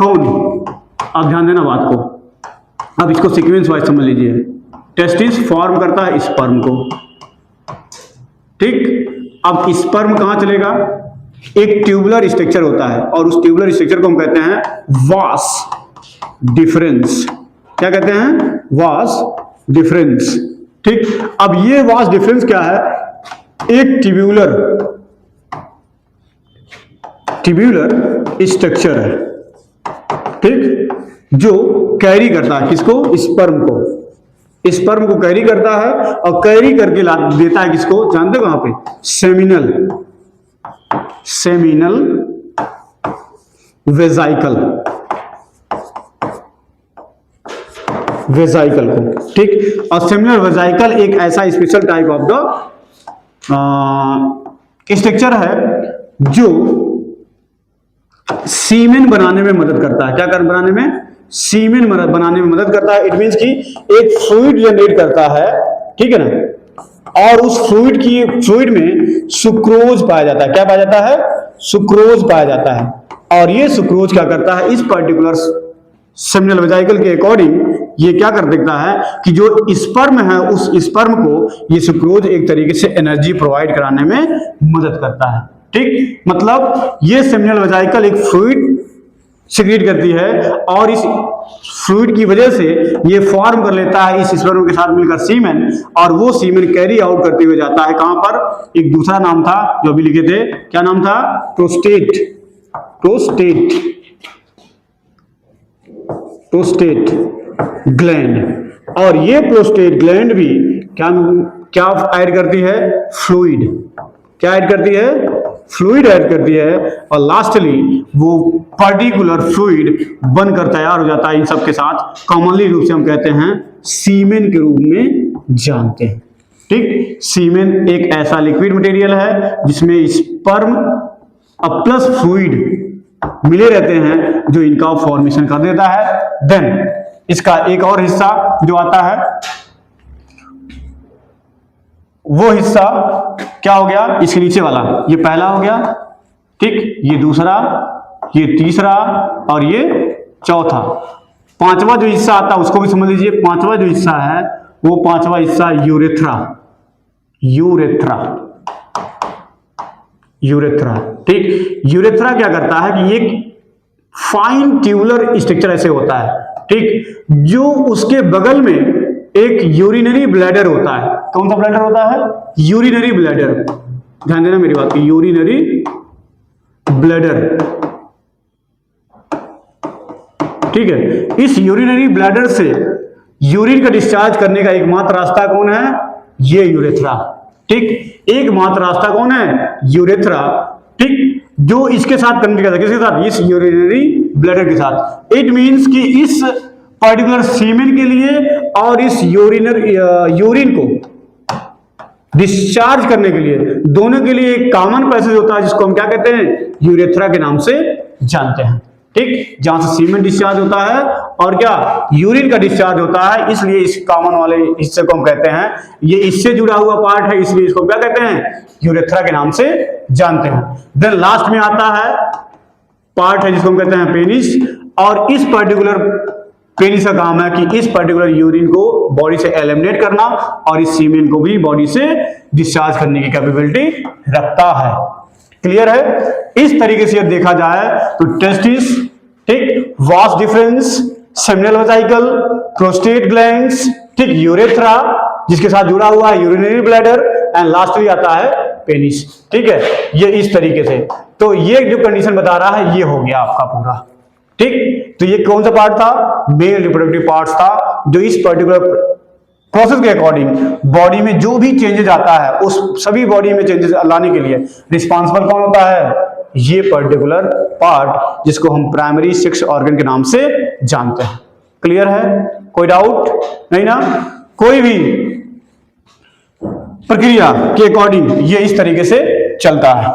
कौन, आप ध्यान देना बात को, अब इसको सीक्वेंस वाइज समझ लीजिए। टेस्टिस फॉर्म करता है स्पर्म को, ठीक। अब स्पर्म कहां चलेगा, एक ट्यूबुलर स्ट्रक्चर होता है और उस ट्यूबुलर स्ट्रक्चर को हम कहते हैं वास डिफरेंस। क्या कहते हैं, वास डिफरेंस, ठीक। अब ये वास डिफरेंस क्या है, एक ट्यूबुलर स्ट्रक्चर है, ठीक, जो कैरी करता है किसको, स्पर्म को, स्पर्म को कैरी करता है और कैरी करके ला देता है किसको, जानते हो कहां पे, सेमिनल वेजाइकल को, ठीक। और सेमिनल वेजाइकल एक ऐसा special type of the structure है जो सीमेन बनाने में मदद करता है। क्या कर बनाने में, सीमेन बनाने में मदद करता है। इट मींस कि एक फ्लूइड जनरेट करता है, ठीक है ना, और उस फ्लूइड में सुक्रोज पाया जाता है। क्या पाया जाता है, सुक्रोज पाया जाता है। और ये सुक्रोज क्या करता है, इस पर्टिकुलर सेमिनल वेजाइकल के अकॉर्डिंग ये क्या कर देता है कि जो स्पर्म है उस स्पर्म को ये सुक्रोज एक तरीके से एनर्जी प्रोवाइड कराने में मदद करता है, ठीक। मतलब ये सेमिनल वेजाइकल एक फ्लूइड सिक्रीट करती है और इस फ्लूइड की वजह से ये फॉर्म कर लेता है इस स्पर्म के साथ मिलकर सीमेन, और वो सीमेन कैरी आउट करते हुए जाता है कहां पर, एक दूसरा नाम था जो अभी लिखे थे, क्या नाम था, प्रोस्टेट ग्लैंड। और ये प्रोस्टेट ग्लैंड भी क्या ऐड करती है, फ्लूइड। क्या ऐड करती है, फ्लूइड ऐड करती है, और लास्टली वो पर्टिकुलर फ्लूइड बनकर तैयार हो जाता है इन सब के साथ। कॉमनली रूप से हम कहते हैं सीमेन के रूप में जानते हैं, ठीक। सीमेन एक ऐसा लिक्विड मटेरियल है जिसमें स्पर्म प्लस फ्लूइड मिले रहते हैं जो इनका फॉर्मेशन कर देता है। देन इसका एक और हिस्सा जो आता है, वो हिस्सा क्या हो गया, इसके नीचे वाला, ये पहला हो गया, ठीक, ये दूसरा, ये तीसरा और ये चौथा। पांचवा जो हिस्सा आता है उसको भी समझ लीजिए। पांचवा जो हिस्सा है वो पांचवा हिस्सा यूरेथ्रा, ठीक। यूरेथ्रा क्या करता है कि एक फाइन ट्यूबुलर स्ट्रक्चर ऐसे होता है, ठीक, जो उसके बगल में एक यूरिनरी ब्लैडर होता है। कौन सा ब्लैडर होता है, यूरिनरी ब्लैडर, ध्यान देना मेरी बात की, यूरिनरी ब्लैडर, ठीक है। इस यूरिनरी ब्लैडर से यूरिन का डिस्चार्ज करने का एकमात्र रास्ता कौन है, ये यूरेथ्रा, ठीक। एकमात्र रास्ता कौन है, यूरेथ्रा, ठीक, जो इसके साथ कनेक्ट करता है, किसके साथ, इस यूरिनरी ब्लैडर के साथ। इट मींस कि इस पर्टिकुलर सीमेन के लिए और इस यूरिन को डिस्चार्ज करने के लिए, दोनों के लिए एक कॉमन पैसेज होता है जिसको हम क्या कहते हैं, यूरेथ्रा के नाम से जानते हैं, ठीक। जहां से सीमेन डिस्चार्ज होता है और क्या, यूरिन का डिस्चार्ज होता है, इसलिए इस कॉमन वाले हिस्से को हम कहते हैं, ये इससे जुड़ा हुआ पार्ट है, इसलिए इसको क्या कहते हैं, यूरेथ्रा के नाम से जानते हैं। देन लास्ट में आता है पार्ट है जिसको हम कहते हैं पेनिस, और इस पर्टिकुलर पेनिस का काम है कि इस पर्टिकुलर यूरिन को बॉडी से एलिमिनेट करना और इस सीमेन को भी बॉडी से डिस्चार्ज करने की कैपेबिलिटी रखता है। क्लियर है। इस तरीके से देखा जाए तो टेस्टिस, ठीक, vas deferens, seminal वेजाइकल, prostate glands, ठीक, यूरेथ्रा जिसके साथ जुड़ा हुआ है यूरिनरी ब्लैडर, एंड लास्टली आता है पेनिस, ठीक है। ये इस तरीके से, तो ये जो कंडीशन बता रहा है ये हो गया आपका पूरा, ठीक। तो ये कौन सा पार्ट था, मेल रिप्रोडक्टिव पार्ट था, जो इस पर्टिकुलर प्रोसेस के अकॉर्डिंग बॉडी में जो भी चेंजेस आता है उस सभी बॉडी में चेंजेस लाने के लिए रिस्पॉन्सिबल कौन होता है, ये पर्टिकुलर पार्ट जिसको हम प्राइमरी सेक्स ऑर्गन के नाम से जानते हैं। क्लियर है, कोई डाउट नहीं ना। कोई भी प्रक्रिया के अकॉर्डिंग ये इस तरीके से चलता है।